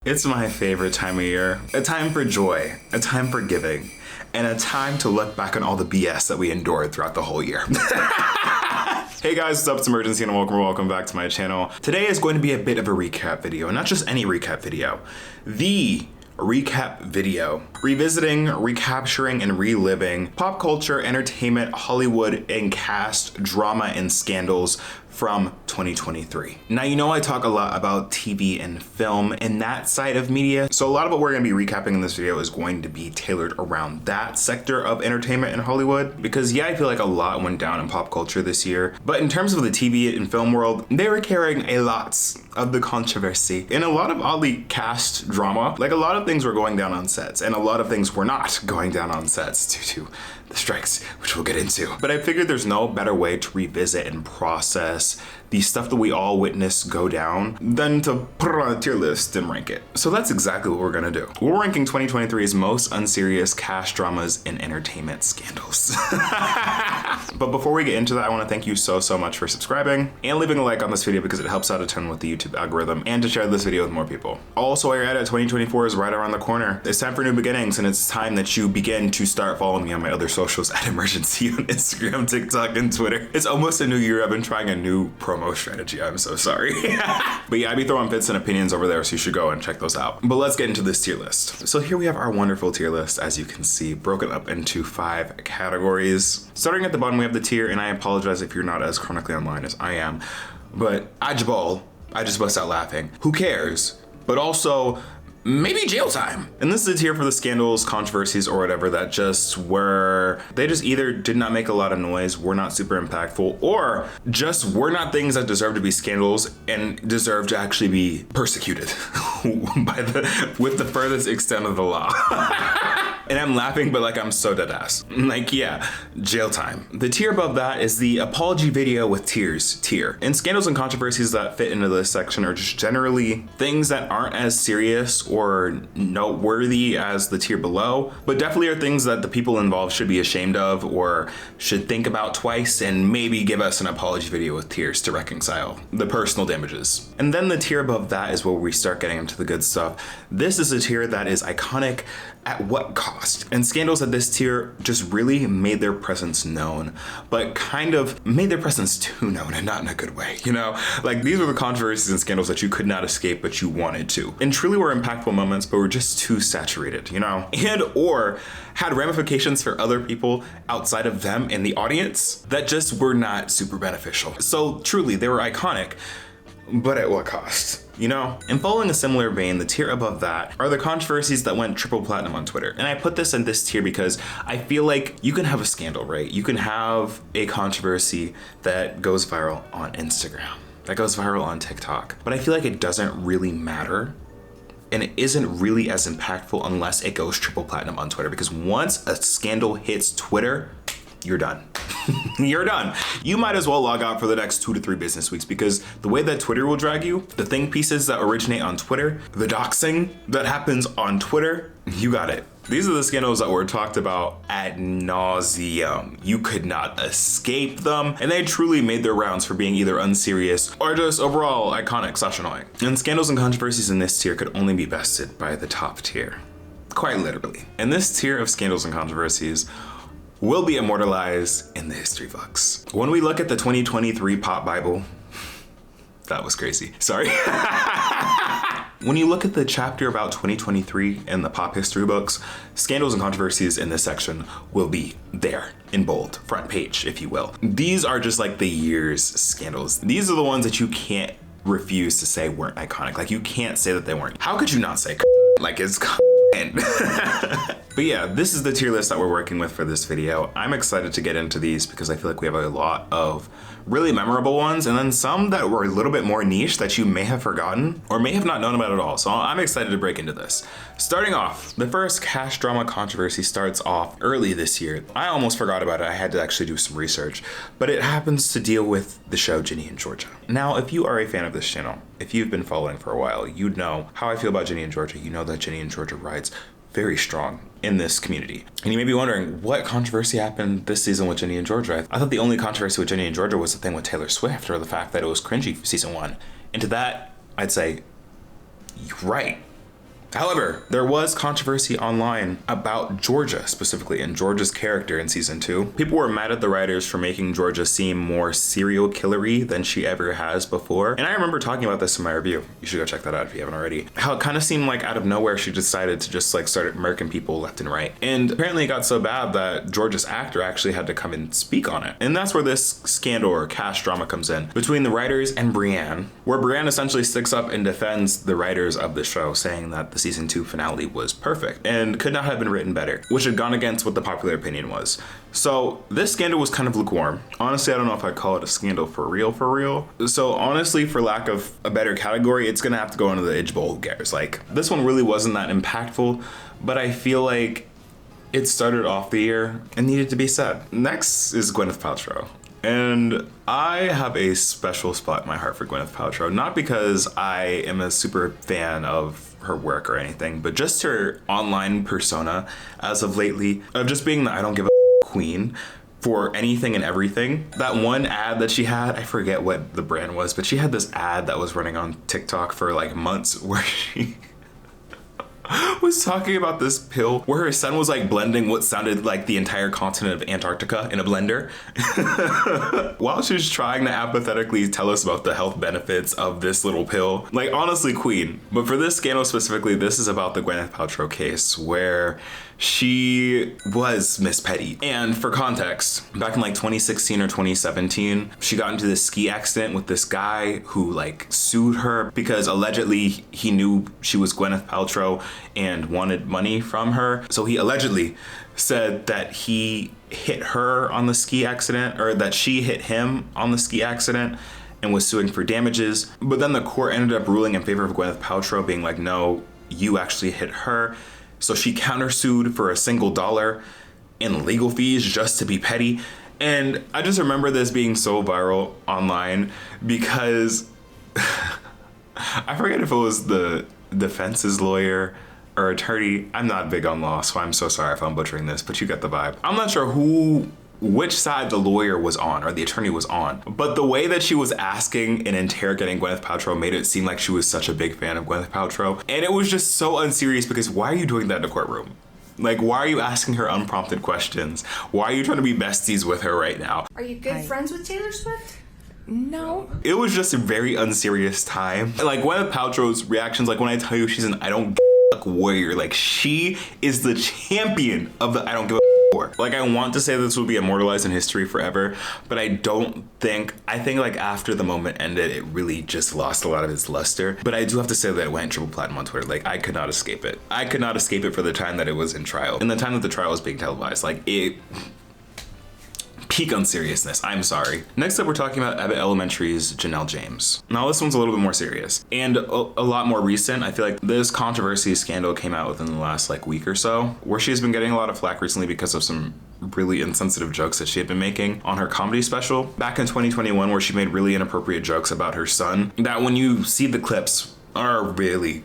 It's my favorite time of year. A time for joy, a time for giving, and a time to look back on all the BS that we endured throughout the whole year. Hey guys, what's up? It's Imurgency and welcome back to my channel. Today is going to be a bit of a recap video, and not just any recap video. The recap video, revisiting, recapturing, and reliving pop culture, entertainment, Hollywood, and cast drama and scandals from 2023. Now, you know I talk a lot about TV and film and that side of media, so a lot of what we're going to be recapping in this video is going to be tailored around that sector of entertainment and Hollywood, because yeah, I feel like a lot went down in pop culture this year, but in terms of the TV and film world, they were carrying a lot of the controversy and a lot of oddly cast drama. Like, a lot of things were going down on sets and a lot of things were not going down on sets due to the strikes, which we'll get into. But I figured there's no better way to revisit and process the stuff that we all witnessed go down than to put it on a tier list and rank it. So that's exactly what we're gonna do. We're ranking 2023's most unserious cast dramas and entertainment scandals. But before we get into that, I wanna thank you so much for subscribing and leaving a like on this video, because it helps out a ton with the YouTube algorithm, and to share this video with more people. Also, while you're at it, 2024 is right around the corner. It's time for new beginnings, and it's time that you begin to start following me on my other socials at Imurgency on Instagram, TikTok, and Twitter. It's almost a new year. I've been trying a new promo strategy. I'm so sorry. But yeah, I be throwing fits and opinions over there, so you should go and check those out. But let's get into this tier list. So here we have our wonderful tier list, as you can see, broken up into 5 categories. Starting at the bottom, we have the tier, and I apologize if you're not as chronically online as I am, but Ajabal, I just bust out laughing. Who cares? But also, maybe jail time. And this is a tier for the scandals, controversies, or whatever that just were, they just either did not make a lot of noise, were not super impactful, or just were not things that deserve to be scandals and deserve to actually be persecuted with the furthest extent of the law. And I'm laughing, but like, I'm so dead ass. Like, yeah, jail time. The tier above that is the apology video with tears tier. And scandals and controversies that fit into this section are just generally things that aren't as serious or noteworthy as the tier below, but definitely are things that the people involved should be ashamed of or should think about twice and maybe give us an apology video with tears to reconcile the personal damages. And then the tier above that is where we start getting into the good stuff. This is a tier that is iconic at what cost? And scandals at this tier just really made their presence known, but kind of made their presence too known, and not in a good way, you know? Like, these were the controversies and scandals that you could not escape, but you wanted to. And truly were impactful moments, but were just too saturated, you know? And or had ramifications for other people outside of them in the audience that just were not super beneficial. So truly, they were iconic, but at what cost? You know? And following a similar vein, the tier above that are the controversies that went triple platinum on Twitter. And I put this in this tier because I feel like you can have a scandal, right? You can have a controversy that goes viral on Instagram, that goes viral on TikTok, but I feel like it doesn't really matter. And it isn't really as impactful unless it goes triple platinum on Twitter, because once a scandal hits Twitter, you're done. You're done. You might as well log out for the next 2 to 3 business weeks, because the way that Twitter will drag you, the think pieces that originate on Twitter, the doxing that happens on Twitter, you got it. These are the scandals that were talked about ad nauseum. You could not escape them, and they truly made their rounds for being either unserious or just overall iconic / annoying. And scandals and controversies in this tier could only be bested by the top tier, quite literally. And this tier of scandals and controversies will be immortalized in the history books. When we look at the 2023 Pop Bible, that was crazy, sorry. When you look at the chapter about 2023 in the pop history books, scandals and controversies in this section will be there in bold, front page, if you will. These are just like the year's scandals. These are the ones that you can't refuse to say weren't iconic. Like, you can't say that they weren't. How could you not say like it's But yeah, this is the tier list that we're working with for this video. I'm excited to get into these because I feel like we have a lot of really memorable ones, and then some that were a little bit more niche that you may have forgotten or may have not known about at all. So I'm excited to break into this. Starting off, the first cast drama controversy starts off early this year. I almost forgot about it. I had to actually do some research, but it happens to deal with the show Ginny and Georgia. Now, if you are a fan of this channel, if you've been following for a while, you'd know how I feel about Ginny and Georgia. You know that Ginny and Georgia rides very strong in this community. And you may be wondering, what controversy happened this season with Ginny and Georgia? I thought the only controversy with Ginny and Georgia was the thing with Taylor Swift, or the fact that it was cringy season 1. And to that, I'd say, you're right. However, there was controversy online about Georgia specifically, and Georgia's character in season 2. People were mad at the writers for making Georgia seem more serial killery than she ever has before. And I remember talking about this in my review. You should go check that out if you haven't already. How it kind of seemed like out of nowhere she decided to just like start murking people left and right. And apparently it got so bad that Georgia's actor actually had to come and speak on it. And that's where this scandal or cash drama comes in between the writers and Brienne, where Brienne essentially sticks up and defends the writers of the show, saying that the season 2 finale was perfect and could not have been written better, which had gone against what the popular opinion was. So this scandal was kind of lukewarm. Honestly, I don't know if I'd call it a scandal for real. So honestly, for lack of a better category, it's gonna have to go into the Itch Bowl. Who cares? Like, this one really wasn't that impactful, but I feel like it started off the year and needed to be said. Next is Gwyneth Paltrow. And I have a special spot in my heart for Gwyneth Paltrow, not because I am a super fan of her work or anything, but just her online persona as of lately, of just being the I don't give a queen for anything and everything. That one ad that she had, I forget what the brand was, but she had this ad that was running on TikTok for like months where she was talking about this pill where her son was like blending what sounded like the entire continent of Antarctica in a blender while she was trying to apathetically tell us about the health benefits of this little pill. Like, honestly, queen. But for this scandal specifically, this is about the Gwyneth Paltrow case where she was Miss Petty. And for context, back in like 2016 or 2017, she got into this ski accident with this guy who like sued her because allegedly he knew she was Gwyneth Paltrow and wanted money from her. So he allegedly said that he hit her on the ski accident, or that she hit him on the ski accident, and was suing for damages. But then the court ended up ruling in favor of Gwyneth Paltrow, being like, no, you actually hit her. So she countersued for $1 in legal fees just to be petty. And I just remember this being so viral online because I forget if it was the defense's lawyer or attorney. I'm not big on law, so I'm so sorry if I'm butchering this, but you get the vibe. I'm not sure which side the lawyer was on or the attorney was on, but the way that she was asking and interrogating Gwyneth Paltrow made it seem like she was such a big fan of Gwyneth Paltrow. And it was just so unserious because why are you doing that in a courtroom? Like, why are you asking her unprompted questions? Why are you trying to be besties with her right now? Are you good friends with Taylor Swift? No. It was just a very unserious time. Like, Gwyneth Paltrow's reactions, like when I tell you she's an I don't give a fuck warrior, like she is the champion of the I don't give a fuck war. Like, I want to say this will be immortalized in history forever, but I think like after the moment ended, it really just lost a lot of its luster. But I do have to say that it went triple platinum on Twitter. Like, I could not escape it. I could not escape it for the time that it was in trial. And the time that the trial was being televised, like it peak unseriousness. I'm sorry. Next up, we're talking about Abbott Elementary's Janelle James. Now, this one's a little bit more serious and a lot more recent. I feel like this controversy scandal came out within the last like week or so, where she has been getting a lot of flack recently because of some really insensitive jokes that she had been making on her comedy special back in 2021, where she made really inappropriate jokes about her son that when you see the clips are really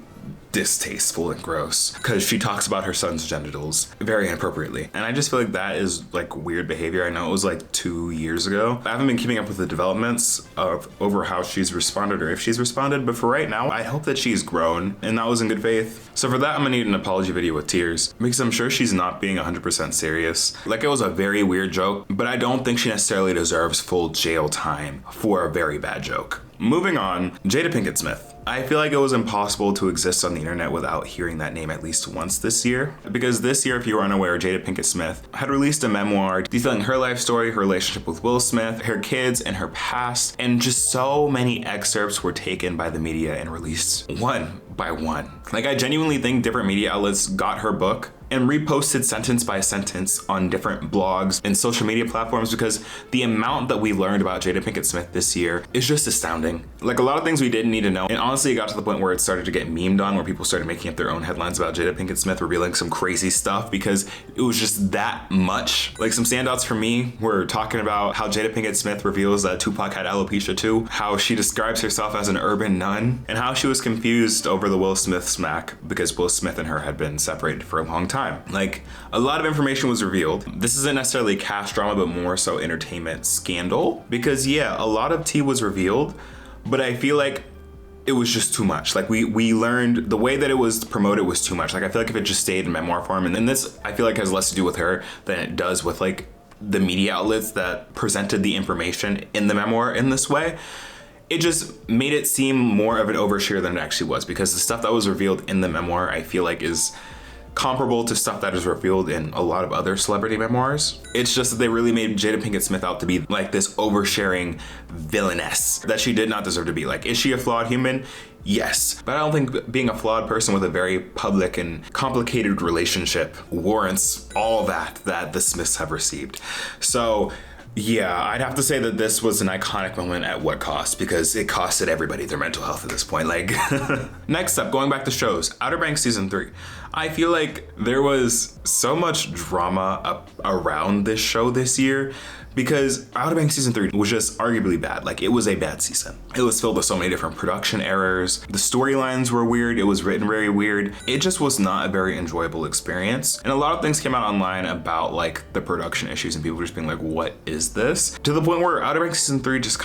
distasteful and gross, because she talks about her son's genitals very inappropriately. And I just feel like that is like weird behavior. I know it was like 2 years ago. I haven't been keeping up with the developments of over how she's responded or if she's responded, but for right now, I hope that she's grown and that was in good faith. So for that, I'm gonna need an apology video with tears, because I'm sure she's not being 100% serious. Like, it was a very weird joke, but I don't think she necessarily deserves full jail time for a very bad joke. Moving on, Jada Pinkett Smith. I feel like it was impossible to exist on the internet without hearing that name at least once this year. Because this year, if you are unaware, Jada Pinkett Smith had released a memoir detailing her life story, her relationship with Will Smith, her kids, and her past. And just so many excerpts were taken by the media and released one by one. Like, I genuinely think different media outlets got her book and reposted sentence by sentence on different blogs and social media platforms, because the amount that we learned about Jada Pinkett Smith this year is just astounding. Like, a lot of things we didn't need to know. And honestly, it got to the point where it started to get memed on, where people started making up their own headlines about Jada Pinkett Smith revealing some crazy stuff because it was just that much. Like, some standouts for me were talking about how Jada Pinkett Smith reveals that Tupac had alopecia too, how she describes herself as an urban nun, and how she was confused over the Will Smith smack because Will Smith and her had been separated for a long time. Like, a lot of information was revealed. This isn't necessarily cash drama, but more so entertainment scandal, because yeah, a lot of tea was revealed, but I feel like it was just too much. Like we learned the way that it was promoted was too much. Like I feel like if it just stayed in memoir form, and then this I feel like has less to do with her than it does with like the media outlets that presented the information in the memoir in this way. It just made it seem more of an overshare than it actually was, because the stuff that was revealed in the memoir I feel like is comparable to stuff that is revealed in a lot of other celebrity memoirs. It's just that they really made Jada Pinkett Smith out to be like this oversharing villainess that she did not deserve to be. Like, is she a flawed human? Yes, but I don't think being a flawed person with a very public and complicated relationship warrants all that the Smiths have received. So yeah, I'd have to say that this was an iconic moment at what cost, because it costed everybody their mental health at this point. Like, next up, going back to shows, Outer Banks season 3. I feel like there was so much drama around this show this year, because Outer Banks season 3 was just arguably bad. Like, it was a bad season. It was filled with so many different production errors. The storylines were weird. It was written very weird. It just was not a very enjoyable experience. And a lot of things came out online about like the production issues and people just being like, what is this? To the point where Outer Banks season 3 just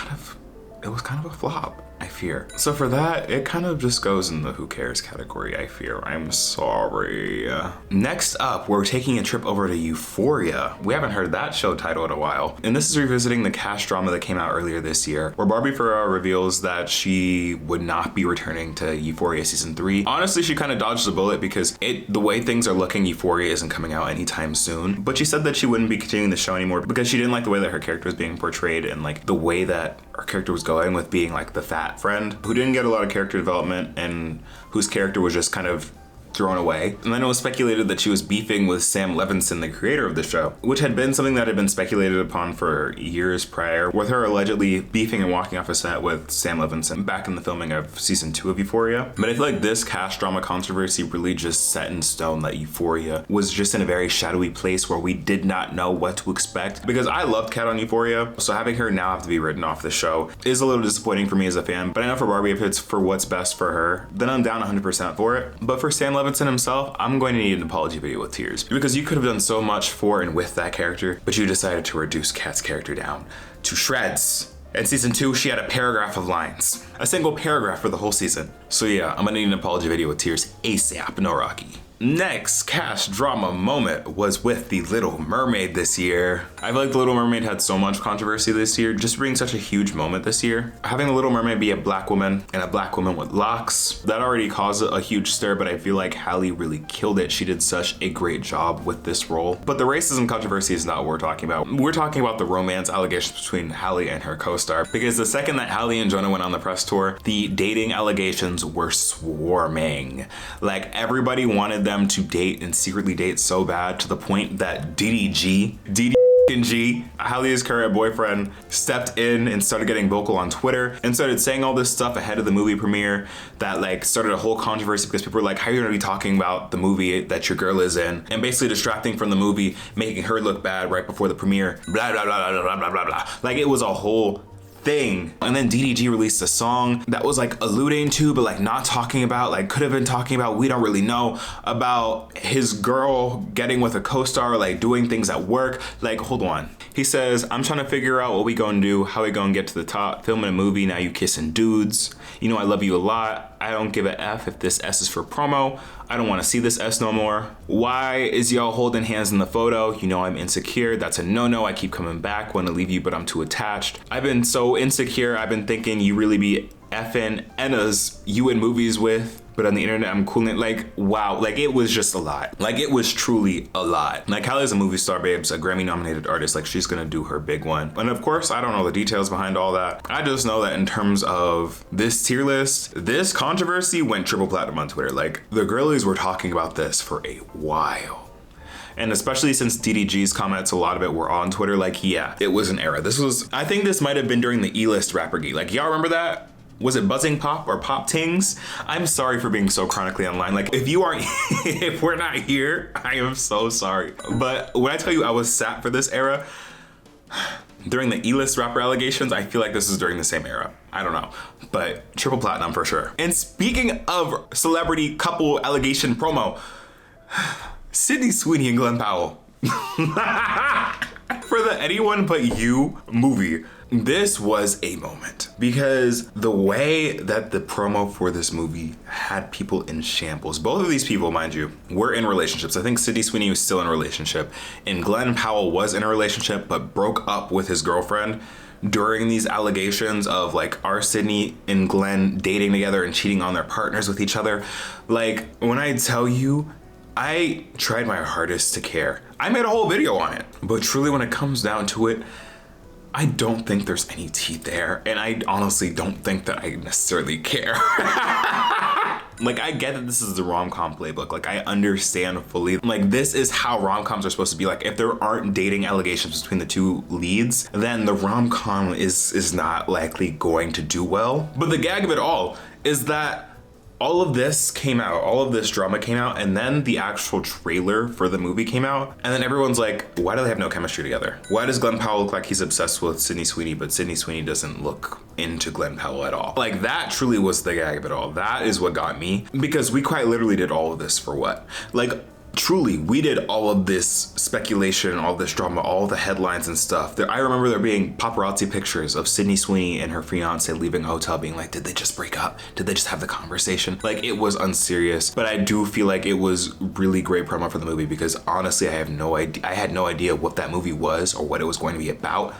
it was kind of a flop, I fear. So for that, it kind of just goes in the who cares category, I fear. I'm sorry. Next up, we're taking a trip over to Euphoria. We haven't heard that show title in a while. And this is revisiting the cast drama that came out earlier this year, where Barbie Ferrara reveals that she would not be returning to Euphoria season 3. Honestly, she kind of dodged the bullet, because the way things are looking, Euphoria isn't coming out anytime soon. But she said that she wouldn't be continuing the show anymore because she didn't like the way that her character was being portrayed, and like the way that her character was going with being like the fat friend who didn't get a lot of character development and whose character was just kind of thrown away. And then it was speculated that she was beefing with Sam Levinson, the creator of the show, which had been something that had been speculated upon for years prior, with her allegedly beefing and walking off a set with Sam Levinson back in the filming of season 2 of Euphoria. But I feel like this cast drama controversy really just set in stone that Euphoria was just in a very shadowy place where we did not know what to expect, because I loved Kat on Euphoria, so having her now have to be written off the show is a little disappointing for me as a fan. But I know for Barbie, if it's for what's best for her, then I'm down 100% for it. But for Sam Levinson himself, I'm going to need an apology video with tears, because you could have done so much for and with that character, but you decided to reduce Kat's character down to shreds. In season 2, she had a paragraph of lines, a single paragraph for the whole season. So yeah, I'm gonna need an apology video with tears ASAP, no Rocky. Next cast drama moment was with The Little Mermaid this year. I feel like The Little Mermaid had so much controversy this year, just being such a huge moment this year. Having The Little Mermaid be a black woman, and a black woman with locks, that already caused a huge stir, but I feel like Halle really killed it. She did such a great job with this role. But the racism controversy is not what we're talking about. We're talking about the romance allegations between Halle and her co-star, because the second that Halle and Jonah went on the press tour, the dating allegations were swarming. Like, everybody wanted them to date and secretly date so bad, to the point that DDG, Halle's current boyfriend, stepped in and started getting vocal on Twitter and started saying all this stuff ahead of the movie premiere that like started a whole controversy, because people were like, how are you gonna be talking about the movie that your girl is in, and basically distracting from the movie, making her look bad right before the premiere, blah blah blah blah blah blah blah blah. Like, it was a whole thing. And then DDG released a song that was like alluding to, but like not talking about, like could have been talking about, we don't really know, about his girl getting with a co-star, like doing things at work. Like, hold on. He says, I'm trying to figure out what we gonna do, how we gonna get to the top, filming a movie, now you kissing dudes. You know I love you a lot. I don't give a F if this S is for promo. I don't want to see this S no more. Why is y'all holding hands in the photo? You know I'm insecure. That's a no-no. I keep coming back. Want to leave you, but I'm too attached. I've been so insecure. I've been thinking you really be effing Enna's you in movies with, but on the internet I'm cooling. Like, wow. Like, it was just a lot. Like, it was truly a lot. Like, Halle's a movie star, babes, a Grammy nominated artist. Like, she's gonna do her big one. And of course, I don't know the details behind all that. I just know that in terms of this tier list, this controversy went triple platinum on Twitter. Like, the girlies were talking about this for a while. And especially since DDG's comments, a lot of it were on Twitter. Like, yeah, it was an era. I think this might have been during the E-list rapper geek. Like, y'all remember that? Was it Buzzing Pop or Pop Tings? I'm sorry for being so chronically online. Like, if you aren't, if we're not here, I am so sorry. But when I tell you I was sat for this era, during the E-list rapper allegations, I feel like this is during the same era. I don't know, but triple platinum for sure. And speaking of celebrity couple allegation promo, Sydney Sweeney and Glen Powell. For the Anyone But You movie, This was a moment because the way that the promo for this movie had people in shambles. Both of these people, mind you, were in relationships. I think Sydney Sweeney was still in a relationship, and Glen Powell was in a relationship but broke up with his girlfriend during these allegations of like, are Sydney and Glen dating together and cheating on their partners with each other? Like, when I tell you, I tried my hardest to care. I made a whole video on it, but truly when it comes down to it, I don't think there's any tea there, and I honestly don't think that I necessarily care. Like, I get that this is the rom-com playbook. Like, I understand fully. Like, this is how rom-coms are supposed to be. Like, if there aren't dating allegations between the two leads, then the rom-com is not likely going to do well. But the gag of it all is that all of this came out, all of this drama came out, and then the actual trailer for the movie came out, and then everyone's like, why do they have no chemistry together? Why does Glen Powell look like he's obsessed with Sydney Sweeney, but Sydney Sweeney doesn't look into Glen Powell at all? Like, that truly was the gag of it all. That is what got me, because we quite literally did all of this for what? Like, truly, we did all of this speculation, all this drama, all the headlines and stuff. I remember there being paparazzi pictures of Sydney Sweeney and her fiance leaving a hotel being like, did they just break up? Did they just have the conversation? Like, it was unserious, but I do feel like it was really great promo for the movie because honestly, I had no idea what that movie was or what it was going to be about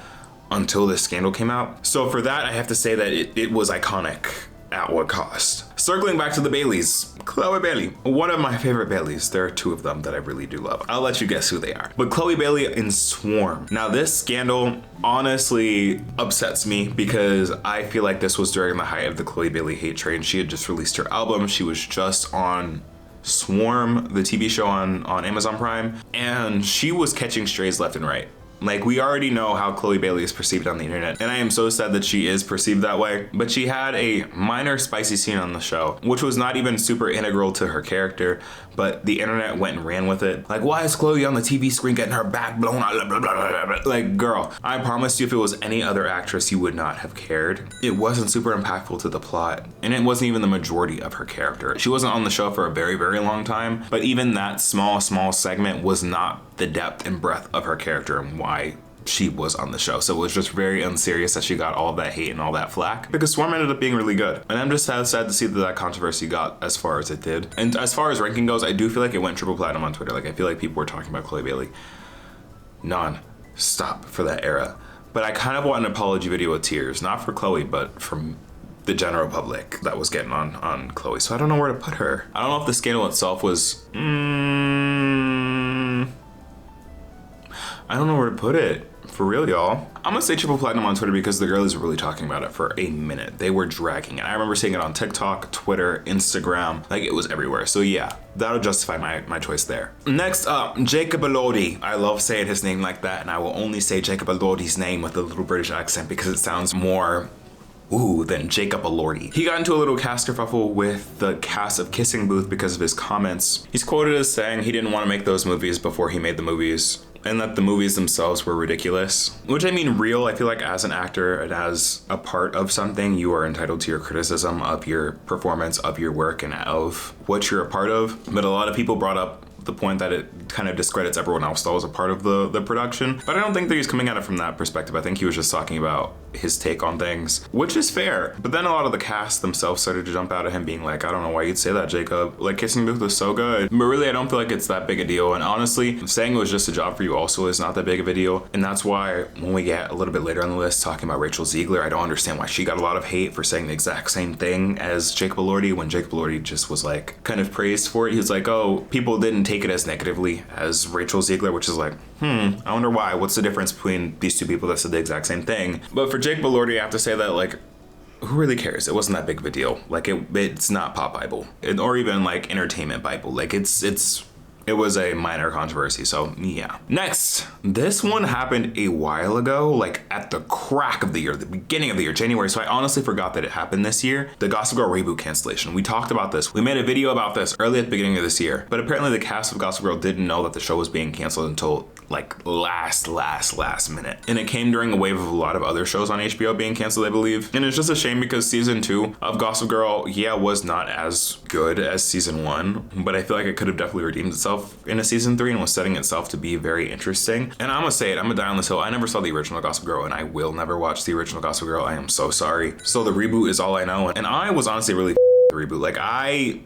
until this scandal came out. So for that, I have to say that it was iconic at what cost. Circling back to the Baileys, Chloe Bailey, one of my favorite Baileys. There are two of them that I really do love. I'll let you guess who they are. But Chloe Bailey in Swarm. Now this scandal honestly upsets me because I feel like this was during the height of the Chloe Bailey hate train. She had just released her album. She was just on Swarm, the TV show on Amazon Prime, and she was catching strays left and right. Like, we already know how Chloe Bailey is perceived on the internet, and I am so sad that she is perceived that way, but she had a minor spicy scene on the show, which was not even super integral to her character, but the internet went and ran with it. Like, why is Chloe on the TV screen getting her back blown out? Blah, blah, blah, blah. Like, girl, I promise you if it was any other actress, you would not have cared. It wasn't super impactful to the plot, and it wasn't even the majority of her character. She wasn't on the show for a very, very long time, but even that small segment was not the depth and breadth of her character and why she was on the show. So it was just very unserious that she got all that hate and all that flack because Swarm ended up being really good. And I'm just sad to see that controversy got as far as it did. And as far as ranking goes, I do feel like it went triple platinum on Twitter. Like, I feel like people were talking about Chloe Bailey non-stop for that era. But I kind of want an apology video with tears, not for Chloe, but from the general public that was getting on Chloe. So I don't know where to put her. I don't know if the scandal itself was I don't know where to put it. For real, y'all. I'm gonna say triple platinum on Twitter because the girlies were really talking about it for a minute. They were dragging it. I remember seeing it on TikTok, Twitter, Instagram, like it was everywhere. So yeah, that'll justify my choice there. Next up, Jacob Elordi. I love saying his name like that, and I will only say Jacob Elordi's name with a little British accent because it sounds more than Jacob Elordi. He got into a little cast kerfuffle with the cast of Kissing Booth because of his comments. He's quoted as saying he didn't want to make those movies before he made the movies, and that the movies themselves were ridiculous. Which, I mean, real, I feel like as an actor and as a part of something, you are entitled to your criticism of your performance, of your work, and of what you're a part of. But a lot of people brought up the point that it kind of discredits everyone else that was a part of the production. But I don't think that he's coming at it from that perspective. I think he was just talking about his take on things, which is fair. But then a lot of the cast themselves started to jump out at him being like, I don't know why you'd say that, Jacob. Like, Kissing Booth was so good. But really, I don't feel like it's that big a deal. And honestly, saying it was just a job for you also is not that big of a deal. And that's why when we get a little bit later on the list talking about Rachel Zegler, I don't understand why she got a lot of hate for saying the exact same thing as Jacob Elordi, when Jacob Elordi just was like kind of praised for it. He was like, oh, people didn't take it as negatively as Rachel Zegler, which is like, I wonder why. What's the difference between these two people that said the exact same thing? But for Jacob Elordi, I have to say that, like, who really cares? It wasn't that big of a deal. Like, it's not Pop Bible, or even like Entertainment Bible. Like, it was a minor controversy, so yeah. Next, this one happened a while ago, like at the crack of the year, the beginning of the year, January, so I honestly forgot that it happened this year. The Gossip Girl reboot cancellation. We talked about this. We made a video about this early at the beginning of this year, but apparently the cast of Gossip Girl didn't know that the show was being canceled until like last minute. And it came during a wave of a lot of other shows on HBO being canceled, I believe. And it's just a shame because season 2 of Gossip Girl, was not as good as season 1, but I feel like it could have definitely redeemed itself. itself in a season 3 and was setting itself to be very interesting. And I'm gonna say it, I'm gonna die on this hill. I never saw the original Gossip Girl, and I will never watch the original Gossip Girl. I am so sorry. So the reboot is all I know. And I was honestly really the reboot.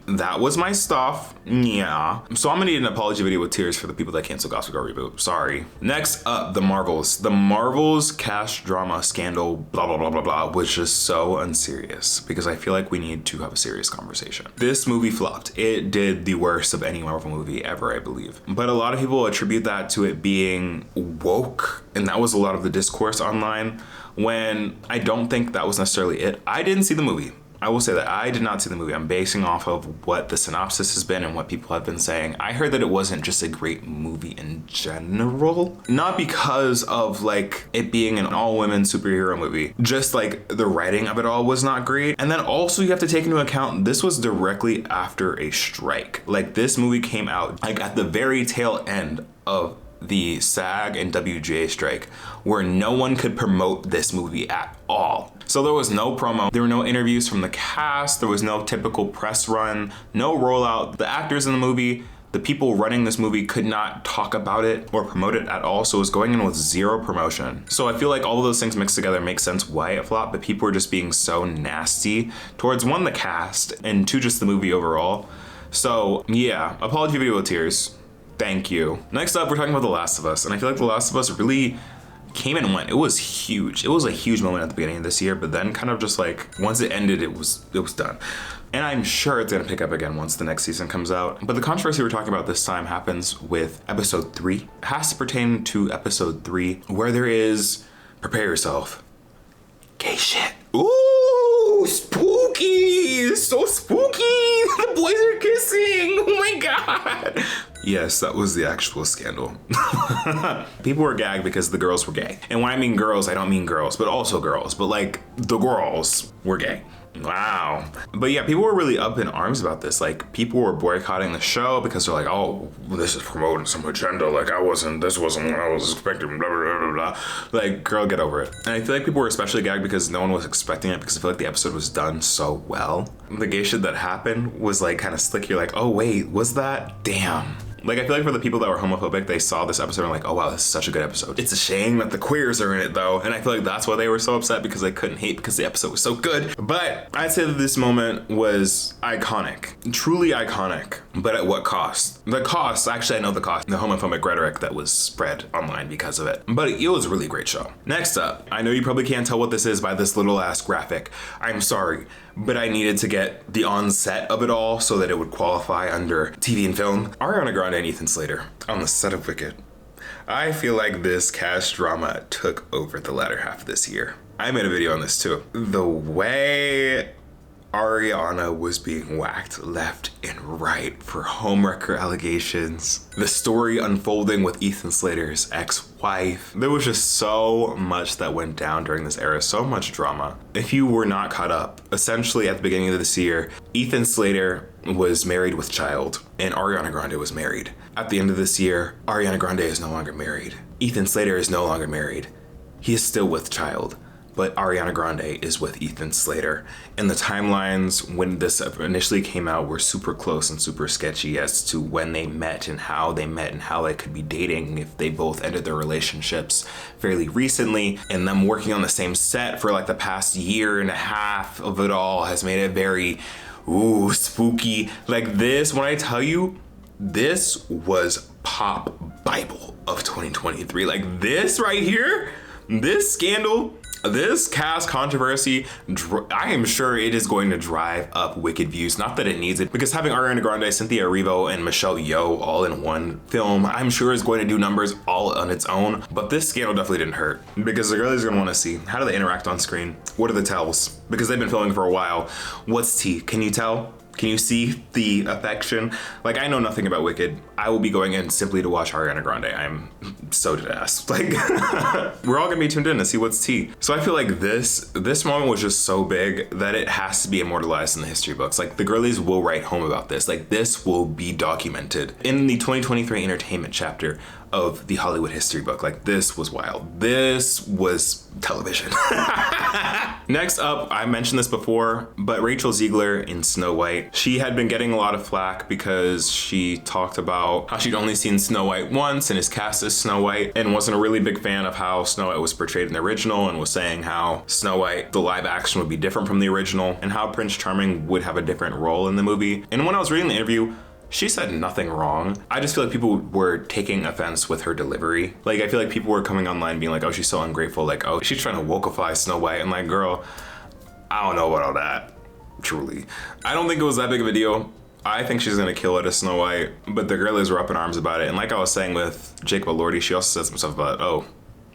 That was my stuff. Yeah. So I'm gonna need an apology video with tears for the people that canceled Gossip Girl reboot. Sorry. Next up, the Marvels. The Marvels cash drama scandal, blah, blah, blah, blah, blah, was just so unserious because I feel like we need to have a serious conversation. This movie flopped. It did the worst of any Marvel movie ever, I believe. But a lot of people attribute that to it being woke, and that was a lot of the discourse online, when I don't think that was necessarily it. I didn't see the movie. I will say that I did not see the movie. I'm basing off of what the synopsis has been and what people have been saying. I heard that it wasn't just a great movie in general. Not because of it being an all-women superhero movie. Just the writing of it all was not great. And then also you have to take into account this was directly after a strike. This movie came out at the very tail end of the SAG and WGA strike, where no one could promote this movie at all. So there was no promo, there were no interviews from the cast, there was no typical press run, no rollout. The actors in the movie, the people running this movie could not talk about it or promote it at all, so it was going in with zero promotion. So I feel like all of those things mixed together make sense why it flopped, but people were just being so nasty towards one, the cast, and two, just the movie overall. So yeah, apology video with tears. Thank you. Next up, we're talking about The Last of Us, and I feel like The Last of Us really came and went. It was huge. It was a huge moment at the beginning of this year, but then kind of just once it ended, it was done. And I'm sure it's gonna pick up again once the next season comes out. But the controversy we're talking about this time happens with episode 3. It has to pertain to episode 3, where there is, prepare yourself, gay shit. Ooh, spooky! So spooky! The boys are kissing! Oh my god! Yes, that was the actual scandal. People were gagged because the girls were gay. And when I mean girls, I don't mean girls, but also girls. But the girls were gay. Wow. But yeah, people were really up in arms about this. People were boycotting the show because they're like, oh, this is promoting some agenda. This wasn't what I was expecting, blah, blah, blah, blah. Girl, get over it. And I feel like people were especially gagged because no one was expecting it, because I feel like the episode was done so well. The gay shit that happened was kind of slick. You're like, oh wait, was that? Damn. I feel like for the people that were homophobic, they saw this episode and were like, oh wow, this is such a good episode. It's a shame that the queers are in it though. And I feel like that's why they were so upset, because they couldn't hate because the episode was so good. But I'd say that this moment was iconic, truly iconic. But at what cost? The cost, actually I know the cost, the homophobic rhetoric that was spread online because of it. But it was a really great show. Next up, I know you probably can't tell what this is by this little ass graphic. I'm sorry, but I needed to get the onset of it all so that it would qualify under TV and film. Ariana Grande and Ethan Slater on the set of Wicked. I feel like this cast drama took over the latter half of this year. I made a video on this too. The way Ariana was being whacked left and right for homewrecker allegations. The story unfolding with Ethan Slater's ex-wife. There was just so much that went down during this era, so much drama. If you were not caught up, essentially at the beginning of this year, Ethan Slater was married with child and Ariana Grande was married. At the end of this year, Ariana Grande is no longer married. Ethan Slater is no longer married. He is still with child, but Ariana Grande is with Ethan Slater. And the timelines when this initially came out were super close and super sketchy as to when they met and how they could be dating if they both ended their relationships fairly recently. And them working on the same set for the past year and a half of it all has made it very, ooh, spooky. This, when I tell you, this was pop Bible of 2023. This right here, this scandal, this cast controversy, I am sure it is going to drive up Wicked views. Not that it needs it, because having Ariana Grande, Cynthia Erivo, and Michelle Yeoh all in one film, I'm sure is going to do numbers all on its own. But this scandal definitely didn't hurt, because the girlies are going to want to see, how do they interact on screen? What are the tells? Because they've been filming for a while. What's tea? Can you tell? Can you see the affection? I know nothing about Wicked. I will be going in simply to watch Ariana Grande. I'm so dead ass. We're all gonna be tuned in to see what's tea. So I feel like this moment was just so big that it has to be immortalized in the history books. The girlies will write home about this. This will be documented in the 2023 entertainment chapter of the Hollywood history book. Like, this was wild. This was television. Next up, I mentioned this before, but Rachel Zegler in Snow White. She had been getting a lot of flack because she talked about how she'd only seen Snow White once and is cast as Snow White, and wasn't a really big fan of how Snow White was portrayed in the original, and was saying how Snow White, the live action, would be different from the original, and how Prince Charming would have a different role in the movie. And when I was reading the interview, she said nothing wrong. I just feel like people were taking offense with her delivery. Like, I feel like people were coming online being like, oh, she's so ungrateful. Like, oh, she's trying to wokeify Snow White. And like, girl, I don't know about all that, truly. I don't think it was that big of a deal. I think she's gonna kill it as Snow White, but the girlies were up in arms about it. And like I was saying with Jacob Elordi, she also said some stuff about, oh,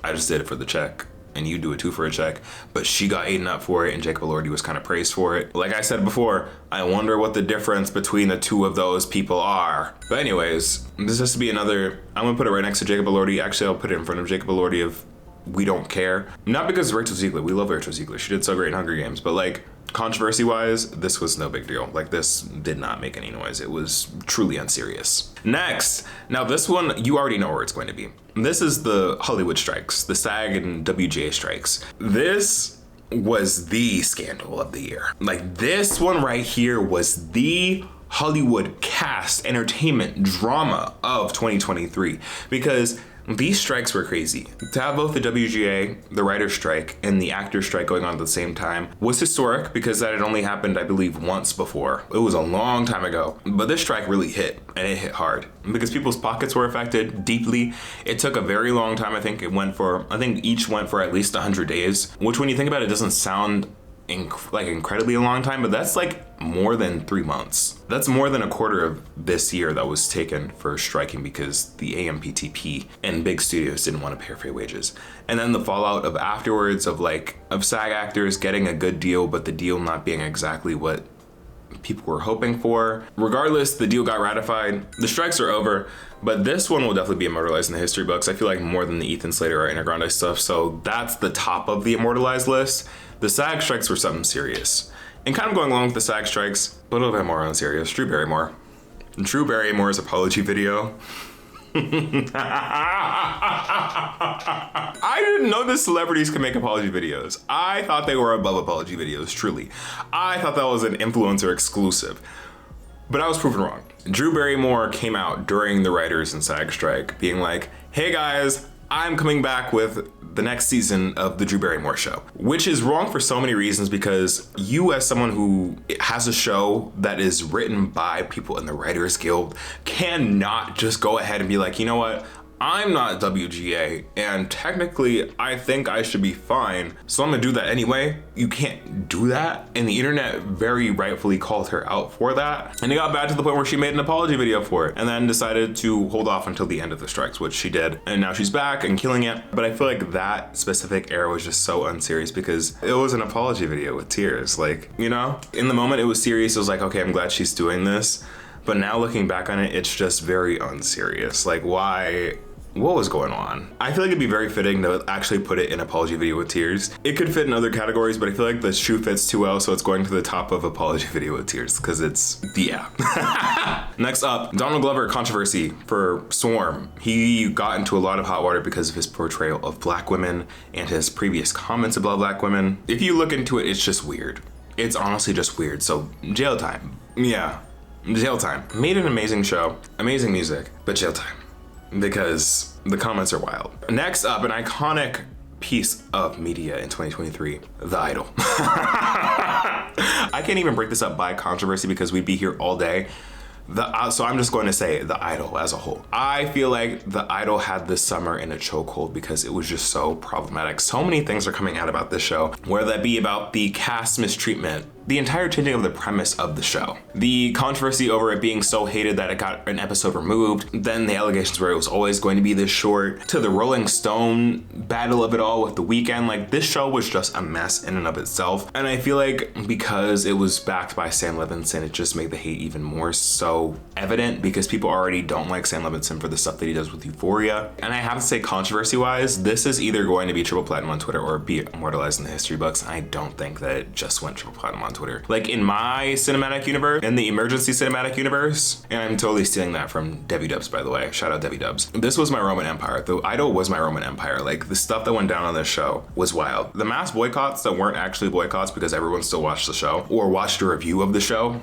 I just did it for the check, and you do it too for a check. But she got eaten up for it, and Jacob Elordi was kind of praised for it. Like I said before, I wonder what the difference between the two of those people are. But anyways, this has to be another, I'm gonna put it right next to Jacob Elordi. Actually, I'll put it in front of Jacob Elordi of We Don't Care. Not because of Rachel Zegler, we love Rachel Zegler. She did so great in Hunger Games, but like, controversy wise, this was no big deal. Like, this did not make any noise. It was truly unserious. Next, now this one, you already know where it's going to be. This is the Hollywood strikes, the SAG and WGA strikes. This was the scandal of the year. Like, this one right here was the Hollywood cast entertainment drama of 2023, because these strikes were crazy. To have both the WGA, the writer's strike, and the actor's strike going on at the same time was historic, because that had only happened, I believe, once before. It was a long time ago, but this strike really hit, and it hit hard, because people's pockets were affected deeply. It took a very long time. I think each went for at least 100 days, which when you think about it, doesn't sound like incredibly a long time, but that's like more than 3 months. That's more than a quarter of this year that was taken for striking because the AMPTP and big studios didn't want to pay fair wages. And then the fallout of afterwards of SAG actors getting a good deal, but the deal not being exactly what people were hoping for. Regardless, the deal got ratified. The strikes are over, but this one will definitely be immortalized in the history books. I feel like more than the Ethan Slater or Ariana Grande stuff. So that's the top of the immortalized list. The SAG strikes were something serious. And kind of going along with the SAG strikes, a little bit more unserious, Drew Barrymore. Drew Barrymore's apology video. I didn't know that celebrities could make apology videos. I thought they were above apology videos, truly. I thought that was an influencer exclusive. But I was proven wrong. Drew Barrymore came out during the writers and SAG strike being like, hey guys, I'm coming back with the next season of the Drew Barrymore show, which is wrong for so many reasons, because you, as someone who has a show that is written by people in the Writers Guild, cannot just go ahead and be like, you know what? I'm not WGA, and technically I think I should be fine, so I'm gonna do that anyway. You can't do that, and the internet very rightfully called her out for that, and it got bad to the point where she made an apology video for it, and then decided to hold off until the end of the strikes, which she did, and now she's back and killing it. But I feel like that specific era was just so unserious, because it was an apology video with tears. Like, you know, in the moment it was serious. It was like, okay, I'm glad she's doing this, but now looking back on it, it's just very unserious. Like, why? What was going on? I feel like it'd be very fitting to actually put it in apology video with tears. It could fit in other categories, but I feel like the shoe fits too well, so it's going to the top of apology video with tears, because it's, yeah. Next up, Donald Glover controversy for Swarm. He got into a lot of hot water because of his portrayal of black women and his previous comments about black women. If you look into it, it's just weird. It's honestly just weird, so jail time. Yeah, jail time. Made an amazing show, amazing music, but jail time, because the comments are wild. Next up, an iconic piece of media in 2023, The Idol. I can't even break this up by controversy because we'd be here all day. So I'm just going to say The Idol as a whole. I feel like The Idol had this summer in a chokehold because it was just so problematic. So many things are coming out about this show, whether that be about the cast mistreatment, the entire changing of the premise of the show, the controversy over it being so hated that it got an episode removed, then the allegations where it was always going to be this short, to the Rolling Stone battle of it all with The Weeknd. Like, this show was just a mess in and of itself. And I feel like because it was backed by Sam Levinson, it just made the hate even more so evident, because people already don't like Sam Levinson for the stuff that he does with Euphoria. And I have to say, controversy wise, this is either going to be triple platinum on Twitter or be immortalized in the history books. I don't think that it just went triple platinum on Twitter. Twitter. Like in my cinematic universe, in the Imurgency cinematic universe, and I'm totally stealing that from Debbie Dubs, by the way. Shout out Debbie Dubs. This was my Roman Empire. The idol was my Roman Empire. Like the stuff that went down on this show was wild. The mass boycotts that weren't actually boycotts because everyone still watched the show or watched a review of the show,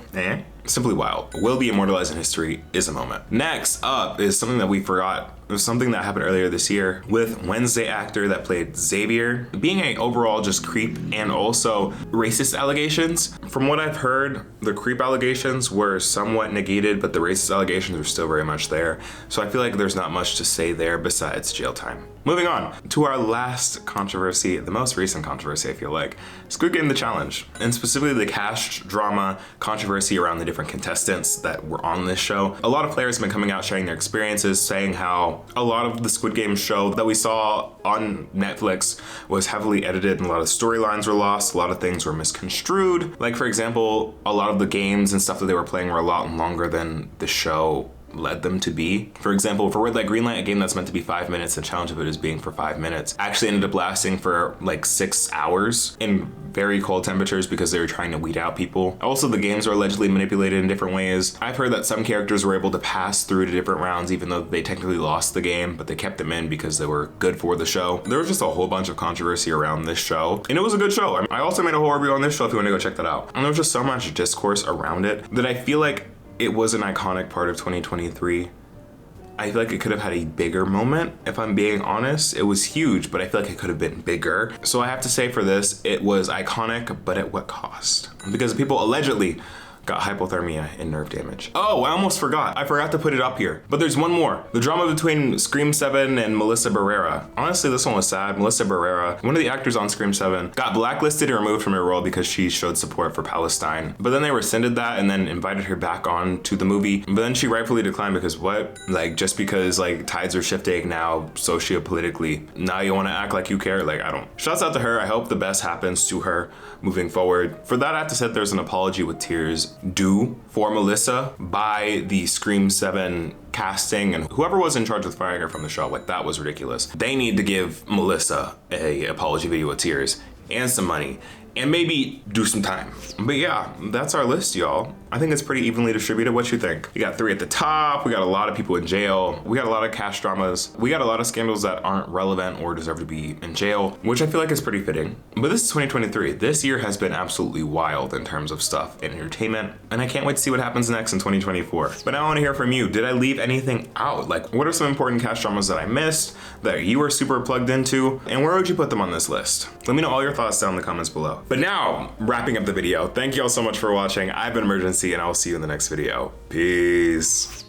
simply wild. Will be immortalized in history is a moment. Next up is something that we forgot. It was something that happened earlier this year with Wednesday actor that played Xavier being a overall just creep and also racist allegations. From what I've heard, the creep allegations were somewhat negated, but the racist allegations were still very much there. So I feel like there's not much to say there besides jail time. Moving on to our last controversy, the most recent controversy, I feel like, Squid Game The Challenge, and specifically the cash drama controversy around the different contestants that were on this show. A lot of players have been coming out sharing their experiences, saying how a lot of the Squid Game show that we saw on Netflix was heavily edited and a lot of storylines were lost, a lot of things were misconstrued. Like for example, a lot of the games and stuff that they were playing were a lot longer than the show led them to be. For example, for Red Light Green Light, a game that's meant to be 5 minutes, the challenge of it is being for 5 minutes, actually ended up lasting for like 6 hours in very cold temperatures because they were trying to weed out people. Also, the games were allegedly manipulated in different ways. I've heard that some characters were able to pass through to different rounds even though they technically lost the game, but they kept them in because they were good for the show. There was just a whole bunch of controversy around this show, and it was a good show. I also made a whole review on this show if you want to go check that out. And there was just so much discourse around it that I feel like it was an iconic part of 2023. I feel like it could have had a bigger moment, if I'm being honest. It was huge, but I feel like it could have been bigger. So I have to say for this, it was iconic, but at what cost? Because people allegedly got hypothermia and nerve damage. Oh, I almost forgot. I forgot to put it up here. But there's one more. The drama between Scream 7 and Melissa Barrera. Honestly, this one was sad. Melissa Barrera, one of the actors on Scream 7, got blacklisted and removed from her role because she showed support for Palestine. But then they rescinded that and then invited her back on to the movie. But then she rightfully declined because what? Like, just because like tides are shifting now sociopolitically, now you want to act like you care? Like, I don't. Shouts out to her. I hope the best happens to her moving forward. For that, I have to say there's an apology with tears due for Melissa by the Scream 7 casting and whoever was in charge of firing her from the show. Like, that was ridiculous. They need to give Melissa a apology video with tears and some money and maybe do some time. But yeah, that's our list, y'all. I think it's pretty evenly distributed. What you think? We got 3 at the top. We got a lot of people in jail. We got a lot of cash dramas. We got a lot of scandals that aren't relevant or deserve to be in jail, which I feel like is pretty fitting. But this is 2023. This year has been absolutely wild in terms of stuff and entertainment, and I can't wait to see what happens next in 2024. But now I want to hear from you. Did I leave anything out? Like, what are some important cash dramas that I missed, that you were super plugged into, and where would you put them on this list? Let me know all your thoughts down in the comments below. But now, wrapping up the video, thank you all so much for watching. I've been Imurgency, and I will see you in the next video. Peace.